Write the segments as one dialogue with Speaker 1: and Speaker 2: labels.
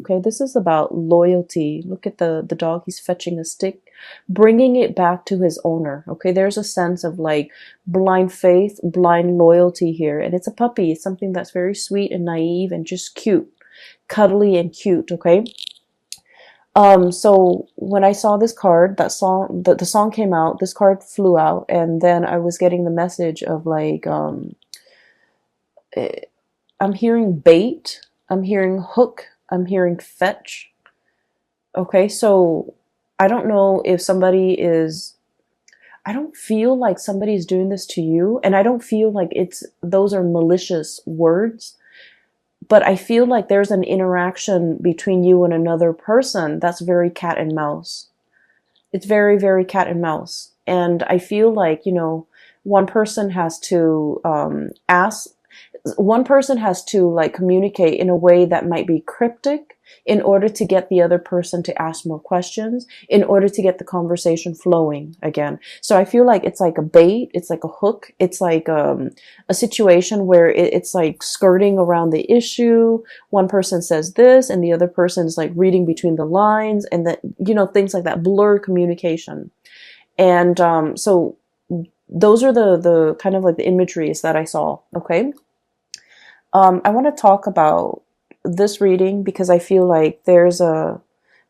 Speaker 1: Okay, this is about loyalty. Look at the dog, he's fetching a stick, bringing it back to his owner. Okay, there's a sense of like blind faith, blind loyalty here. And it's a puppy. It's something that's very sweet and naive and just cute, cuddly and cute. Okay. So when I saw this card, the song came out, this card flew out, and then I was getting the message of like, eh, I'm hearing bait, I'm hearing hook, I'm hearing fetch. Okay, so I don't know if I don't feel like somebody's doing this to you, and I don't feel like those are malicious words, but I feel like there's an interaction between you and another person that's very cat and mouse. It's very, very cat and mouse. And I feel like, one person has to one person has to like communicate in a way that might be cryptic in order to get the other person to ask more questions, in order to get the conversation flowing again. So I feel like it's like a bait, it's like a hook, it's like a situation where it's like skirting around the issue. One person says this and the other person is like reading between the lines, and that, things like that, blurred communication. And so those are the kind of like the imageries that I saw. Okay. I want to talk about this reading because I feel like there's a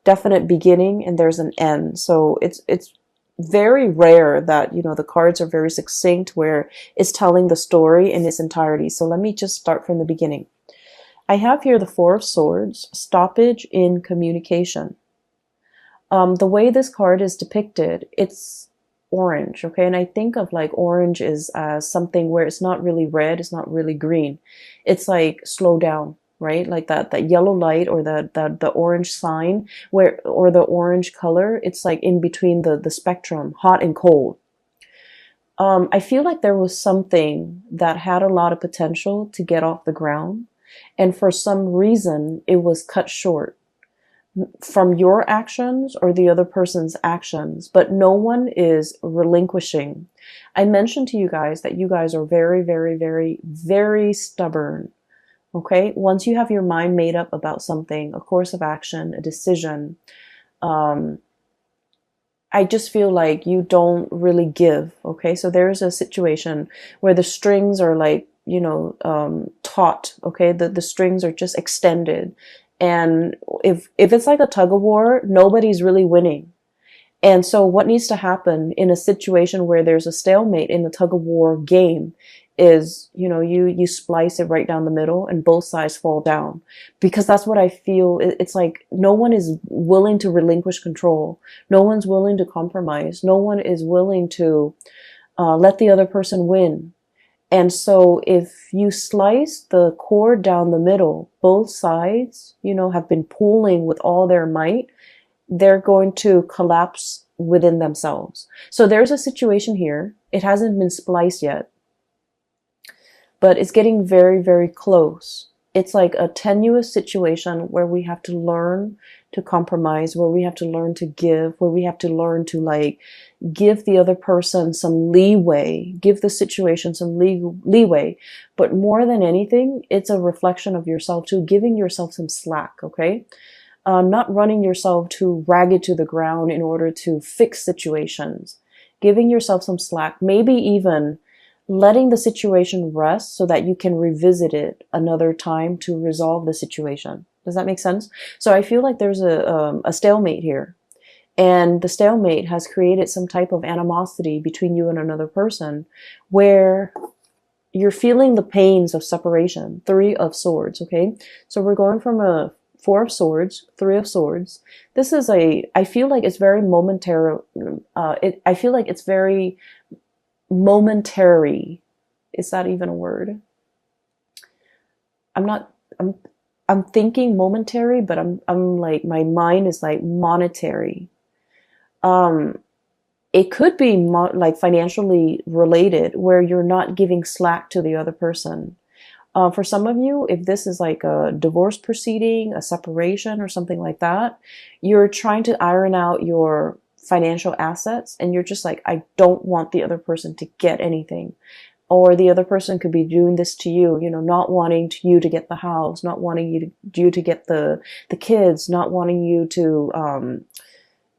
Speaker 1: definite beginning and there's an end. So it's very rare that, the cards are very succinct where it's telling the story in its entirety. So let me just start from the beginning. I have here the Four of Swords, stoppage in communication. The way this card is depicted, it's orange, okay? And I think of like orange is something where it's not really red, it's not really green. It's like slow down, right? Like that yellow light or the orange sign or the orange color, it's like in between the spectrum, hot and cold. I feel like there was something that had a lot of potential to get off the ground, and for some reason it was cut short from your actions or the other person's actions, but no one is relinquishing. I mentioned to you guys that you guys are very, very, very, very stubborn. Okay? Once you have your mind made up about something, a course of action, a decision, I just feel like you don't really give. Okay? So there's a situation where the strings are like, taut. Okay? The strings are just extended. And if it's like a tug of war, nobody's really winning. And so what needs to happen in a situation where there's a stalemate in the tug of war game is, you splice it right down the middle and both sides fall down. Because that's what I feel. It's like no one is willing to relinquish control. No one's willing to compromise. No one is willing to let the other person win. And so if you slice the cord down the middle, both sides, have been pulling with all their might, they're going to collapse within themselves. So there's a situation here. It hasn't been spliced yet, but it's getting very, very close. It's like a tenuous situation where we have to learn to compromise, where we have to learn to give, where we have to learn to like give the other person some leeway, give the situation some leeway. But more than anything, it's a reflection of yourself too, giving yourself some slack, okay? Not running yourself too ragged to the ground in order to fix situations. Giving yourself some slack, maybe even letting the situation rest so that you can revisit it another time to resolve the situation. Does that make sense? So I feel like there's a stalemate here. And the stalemate has created some type of animosity between you and another person where you're feeling the pains of separation. Three of Swords, okay? So we're going from a Four of Swords, Three of Swords. This is I feel like it's very momentary. I feel like it's very momentary. Is that even a word? I'm thinking momentary, but I'm like, my mind is like monetary. It could be like financially related where you're not giving slack to the other person. For some of you, if this is like a divorce proceeding, a separation or something like that, you're trying to iron out your financial assets and you're just like, I don't want the other person to get anything. or the other person could be doing this to you, you know, not wanting you to get the house, not wanting you to get the kids, not wanting you to,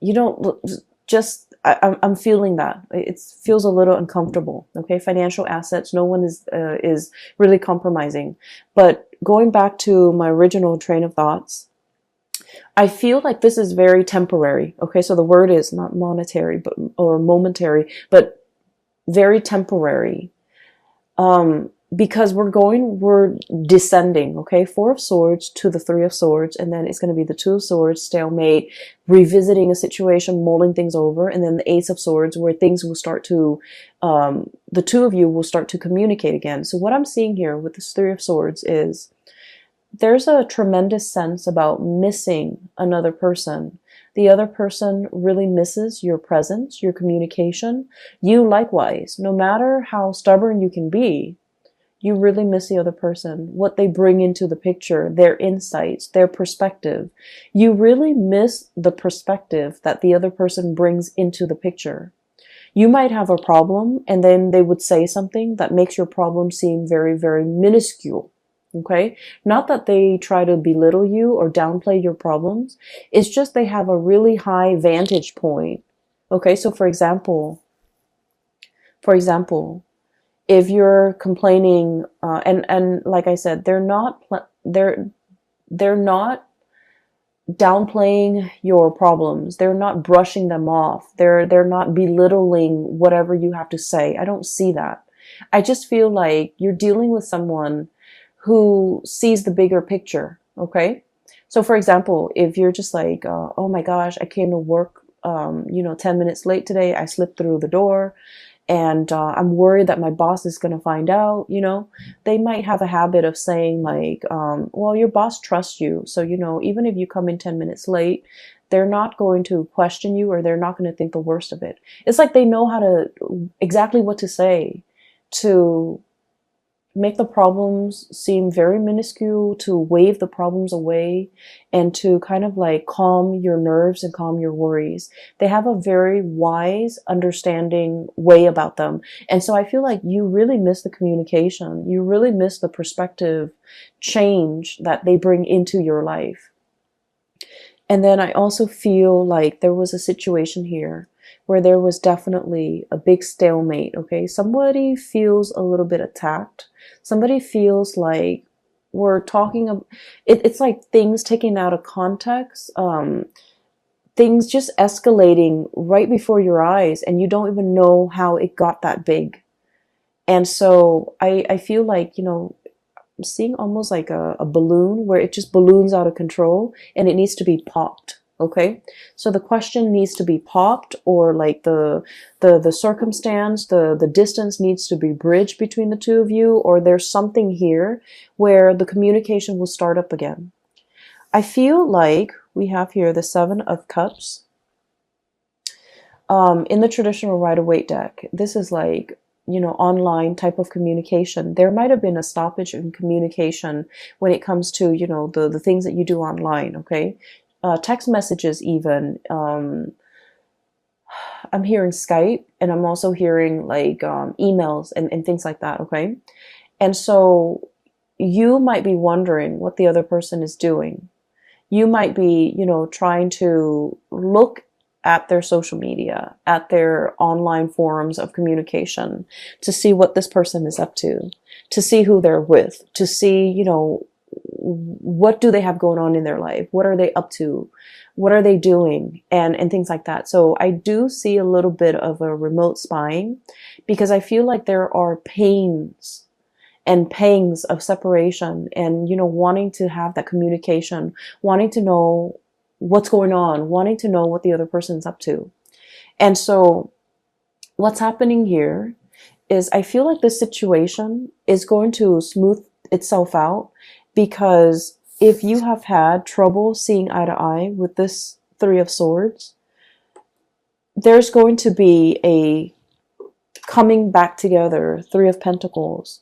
Speaker 1: you know, just, I'm feeling that. It feels a little uncomfortable. Okay. Financial assets. No one is really compromising. But going back to my original train of thoughts, I feel like this is very temporary. Okay. So the word is not monetary, or momentary, but very temporary. Because we're descending, okay? Four of Swords to the Three of Swords, and then it's going to be the Two of Swords, stalemate, revisiting a situation, mulling things over, and then the Ace of Swords, where things will start to, the two of you will start to communicate again. So what I'm seeing here with this Three of Swords is there's a tremendous sense about missing another person. The other person really misses your presence, your communication. You likewise, no matter how stubborn you can be, you really miss the other person, what they bring into the picture, their insights, their perspective. You really miss the perspective that the other person brings into the picture. You might have a problem, and then they would say something that makes your problem seem very, very minuscule. Okay? Not that they try to belittle you or downplay your problems. It's just they have a really high vantage point. Okay? So for example, if you're complaining, and like I said, they're not downplaying your problems. They're not brushing them off. They're not belittling whatever you have to say. I don't see that. I just feel like you're dealing with someone who sees the bigger picture. Okay. So for example, if you're just like, oh my gosh, I came to work, 10 minutes late today. I slipped through the door, and I'm worried that my boss is going to find out, they might have a habit of saying like, well, your boss trusts you. So, even if you come in 10 minutes late, they're not going to question you, or they're not going to think the worst of it. It's like they know exactly what to say to make the problems seem very minuscule, to wave the problems away, and to kind of like calm your nerves and calm your worries. They have a very wise, understanding way about them. And so I feel like you really miss the communication. You really miss the perspective change that they bring into your life. And then I also feel like there was a situation here where there was definitely a big stalemate, okay? Somebody feels a little bit attacked. Somebody feels like we're talking, it's like things taken out of context, things just escalating right before your eyes, and you don't even know how it got that big. And so I feel like, I'm seeing almost like a balloon where it just balloons out of control, and it needs to be popped. Okay, so the question needs to be popped, or like the circumstance, the distance needs to be bridged between the two of you, or there's something here where the communication will start up again. I feel like we have here the Seven of Cups. In the traditional Rider-Waite deck, this is like, online type of communication. There might have been a stoppage in communication when it comes to, the things that you do online, okay? Text messages even. I'm hearing Skype, and I'm also hearing like emails and things like that, okay? And so you might be wondering what the other person is doing. You might be, trying to look at their social media, at their online forums of communication, to see what this person is up to see who they're with, to see, what do they have going on in their life? What are they up to? What are they doing? And things like that. So I do see a little bit of a remote spying, because I feel like there are pains and pangs of separation, and, wanting to have that communication, wanting to know what's going on, wanting to know what the other person's up to. And so what's happening here is I feel like this situation is going to smooth itself out, because if you have had trouble seeing eye to eye with this Three of Swords, there's going to be a coming back together, Three of Pentacles,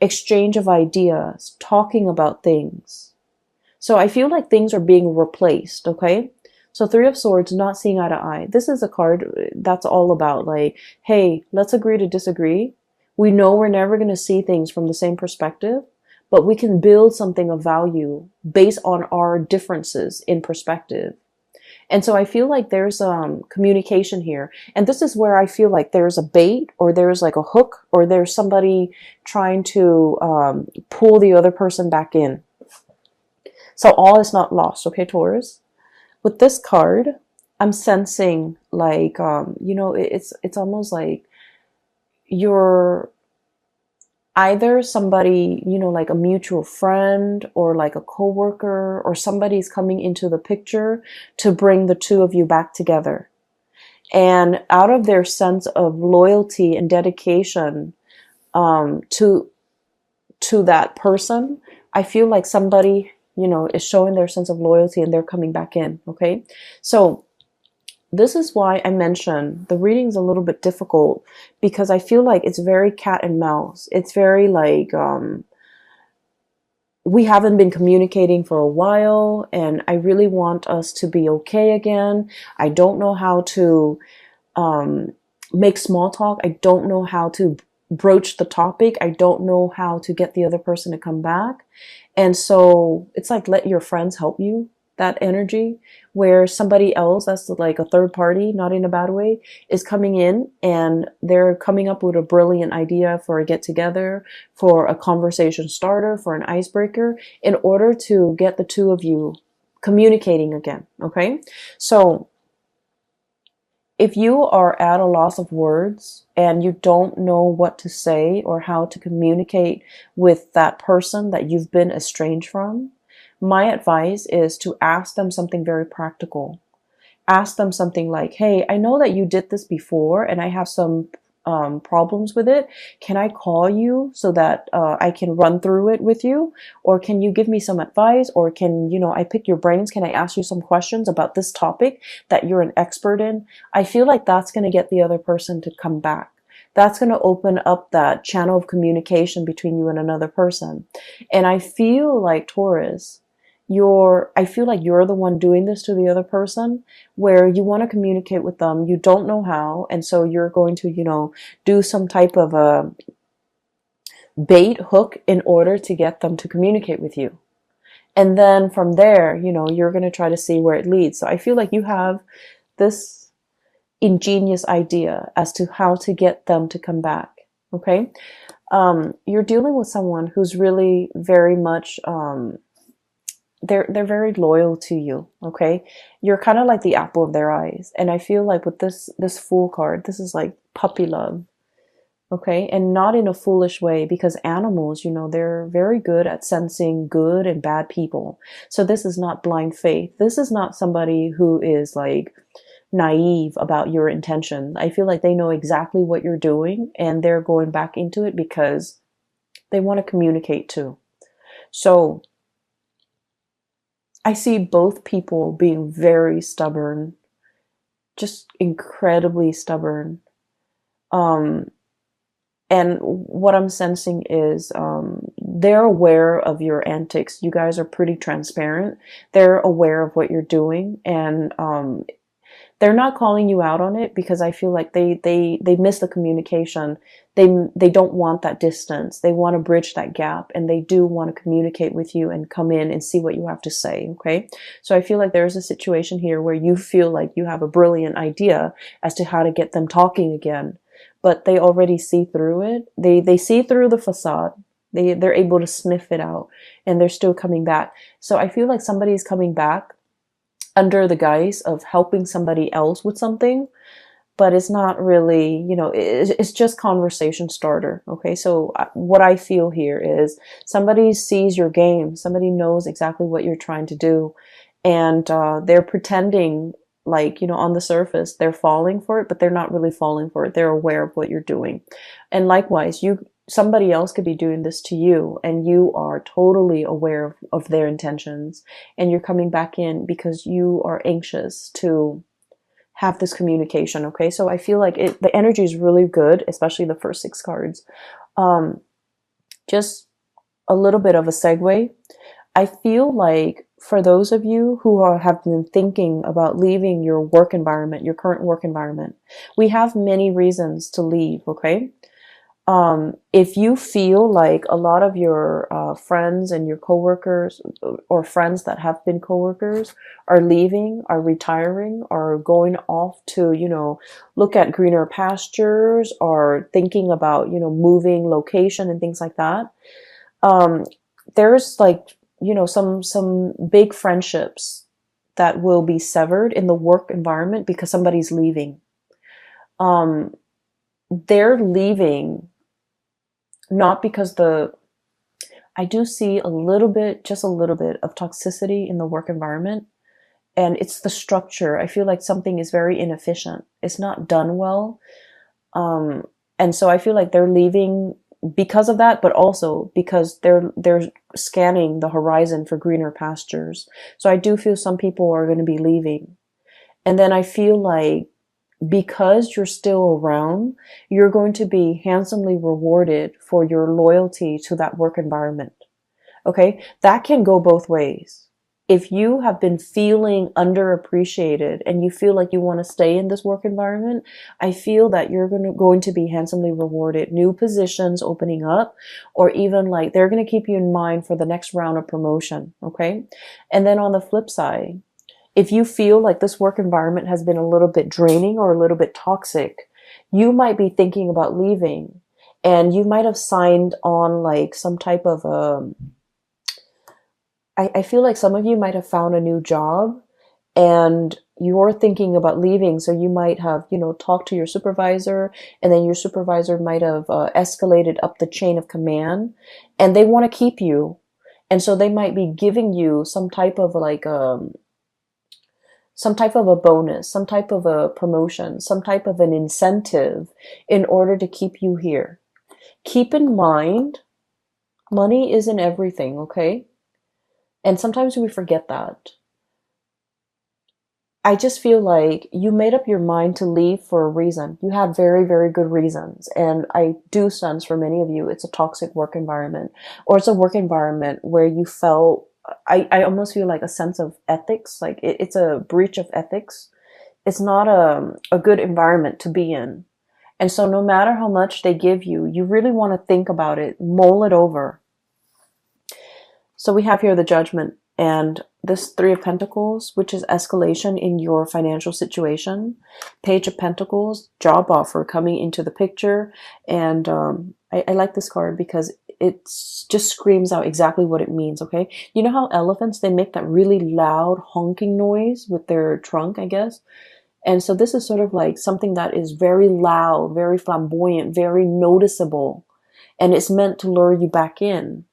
Speaker 1: exchange of ideas, talking about things. So I feel like things are being replaced, okay? So Three of Swords, not seeing eye to eye. This is a card that's all about like, hey, let's agree to disagree. We know we're never going to see things from the same perspective, but we can build something of value based on our differences in perspective. And so I feel like there's communication here. And this is where I feel like there's a bait, or there's like a hook, or there's somebody trying to pull the other person back in. So all is not lost, okay, Taurus? With this card, I'm sensing like, it's almost like you're either somebody, like a mutual friend or like a coworker, or somebody's coming into the picture to bring the two of you back together. And out of their sense of loyalty and dedication to that person, I feel like somebody, is showing their sense of loyalty and they're coming back in. Okay. So this is why I mentioned the reading's a little bit difficult, because I feel like it's very cat and mouse. It's very like, we haven't been communicating for a while, and I really want us to be okay again. I don't know how to make small talk. I don't know how to broach the topic. I don't know how to get the other person to come back. And so it's like, let your friends help you. That energy where somebody else, that's like a third party, not in a bad way, is coming in and they're coming up with a brilliant idea for a get together, for a conversation starter, for an icebreaker, in order to get the two of you communicating again. Okay. So if you are at a loss of words and you don't know what to say or how to communicate with that person that you've been estranged from, my advice is to ask them something very practical. Ask them something like, hey, I know that you did this before and I have some problems with it. Can I call you so that I can run through it with you? Or can you give me some advice? Or can, I pick your brains? Can I ask you some questions about this topic that you're an expert in? I feel like that's going to get the other person to come back. That's going to open up that channel of communication between you and another person. And I feel like, Taurus, I feel like you're the one doing this to the other person, where you want to communicate with them, you don't know how, and so you're going to, do some type of a bait hook in order to get them to communicate with you. And then from there, you're going to try to see where it leads. So I feel like you have this ingenious idea as to how to get them to come back. Okay. You're dealing with someone who's really very much, they're very loyal to you. Okay. You're kind of like the apple of their eyes. And I feel like with this Fool card, this is like puppy love. Okay. And not in a foolish way, because animals, they're very good at sensing good and bad people. So this is not blind faith. This is not somebody who is like naive about your intention. I feel like they know exactly what you're doing and they're going back into it because they want to communicate too. So I see both people being very stubborn, just incredibly stubborn. And what I'm sensing is they're aware of your antics. You guys are pretty transparent. They're aware of what you're doing, and they're not calling you out on it because I feel like they miss the communication. They don't want that distance. They want to bridge that gap, and they do want to communicate with you and come in and see what you have to say. Okay. So I feel like there's a situation here where you feel like you have a brilliant idea as to how to get them talking again, but they already see through it. They see through the facade. They're able to sniff it out, and they're still coming back. So I feel like somebody's coming back under the guise of helping somebody else with something, but it's not really, it's just conversation starter. Okay. So what I feel here is somebody sees your game. Somebody knows exactly what you're trying to do. And, they're pretending like, on the surface, they're falling for it, but they're not really falling for it. They're aware of what you're doing. And likewise, somebody else could be doing this to you, and you are totally aware of their intentions, and you're coming back in because you are anxious to have this communication. Okay. So I feel like the energy is really good, especially the first 6 cards. Just a little bit of a segue. I feel like for those of you who have been thinking about leaving your work environment, your current work environment, we have many reasons to leave. Okay. If you feel like a lot of your friends and your coworkers or friends that have been coworkers are leaving, are retiring, are going off to, look at greener pastures or thinking about, moving location and things like that, um, there's like, some big friendships that will be severed in the work environment because somebody's leaving. Um, they're leaving not because I do see a little bit, just a little bit of toxicity in the work environment. And it's the structure. I feel like something is very inefficient. It's not done well. Um, and so I feel like they're leaving because of that, but also because they're scanning the horizon for greener pastures. So I do feel some people are going to be leaving. And then I feel like because you're still around, you're going to be handsomely rewarded for your loyalty to that work environment. Okay? That can go both ways. If you have been feeling underappreciated and you feel like you want to stay in this work environment, I feel that you're going to be handsomely rewarded. New positions opening up, or even like they're going to keep you in mind for the next round of promotion. Okay? And then on the flip side, if you feel like this work environment has been a little bit draining or a little bit toxic, you might be thinking about leaving, and you might have signed on like some type of I feel like some of you might have found a new job and you're thinking about leaving. So you might have, talked to your supervisor, and then your supervisor might have escalated up the chain of command, and they want to keep you. And so they might be giving you some type of like, some type of a bonus, some type of a promotion, some type of an incentive in order to keep you here. Keep in mind, money isn't everything, okay? And sometimes we forget that. I just feel like you made up your mind to leave for a reason. You had very, very good reasons. And I do sense for many of you, it's a toxic work environment, or it's a work environment where you felt, I almost feel like a sense of ethics. Like it's a breach of ethics. It's not a good environment to be in. And so no matter how much they give you, you really want to think about it, mull it over. So we have here the Judgment and this Three of Pentacles, which is escalation in your financial situation. Page of Pentacles, job offer coming into the picture. And I like this card because it just screams out exactly what it means, okay? You know how elephants, they make that really loud honking noise with their trunk, I guess? And so this is sort of like something that is very loud, very flamboyant, very noticeable. And it's meant to lure you back in.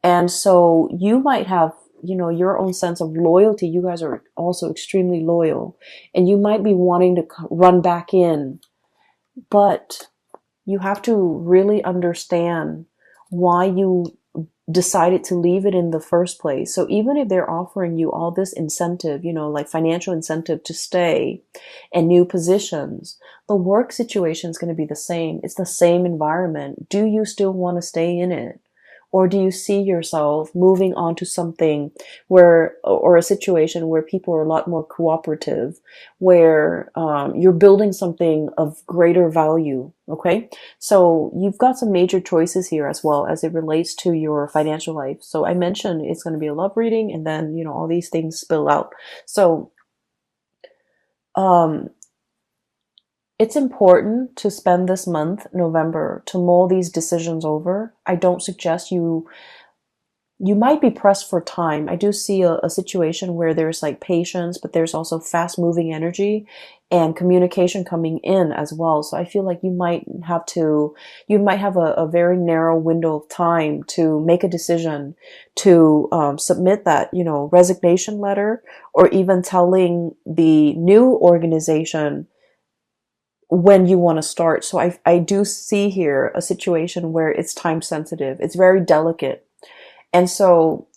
Speaker 1: And so you might have, your own sense of loyalty. You guys are also extremely loyal, and you might be wanting to run back in, but you have to really understand why you decided to leave it in the first place. So even if they're offering you all this incentive, like financial incentive to stay and new positions, the work situation is going to be the same. It's the same environment. Do you still want to stay in it? Or do you see yourself moving on to something or a situation where people are a lot more cooperative, where you're building something of greater value? Okay. So you've got some major choices here as well as it relates to your financial life. So I mentioned it's going to be a love reading, and then, all these things spill out. So, it's important to spend this month, November, to mull these decisions over. I don't suggest you might be pressed for time. I do see a situation where there's like patience, but there's also fast moving energy and communication coming in as well. So I feel like you might have a very narrow window of time to make a decision, to submit that, resignation letter, or even telling the new organization when you want to start. So I do see here a situation where it's time sensitive. It's very delicate. And so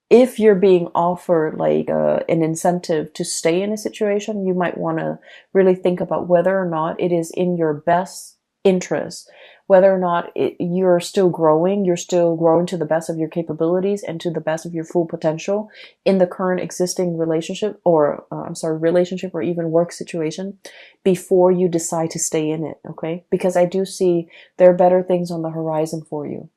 Speaker 1: if you're being offered like an incentive to stay in a situation, you might want to really think about whether or not it is in your best interest, whether or not you're still growing, to the best of your capabilities and to the best of your full potential in the current existing relationship, or relationship or even work situation, before you decide to stay in it, okay? Because I do see there are better things on the horizon for you.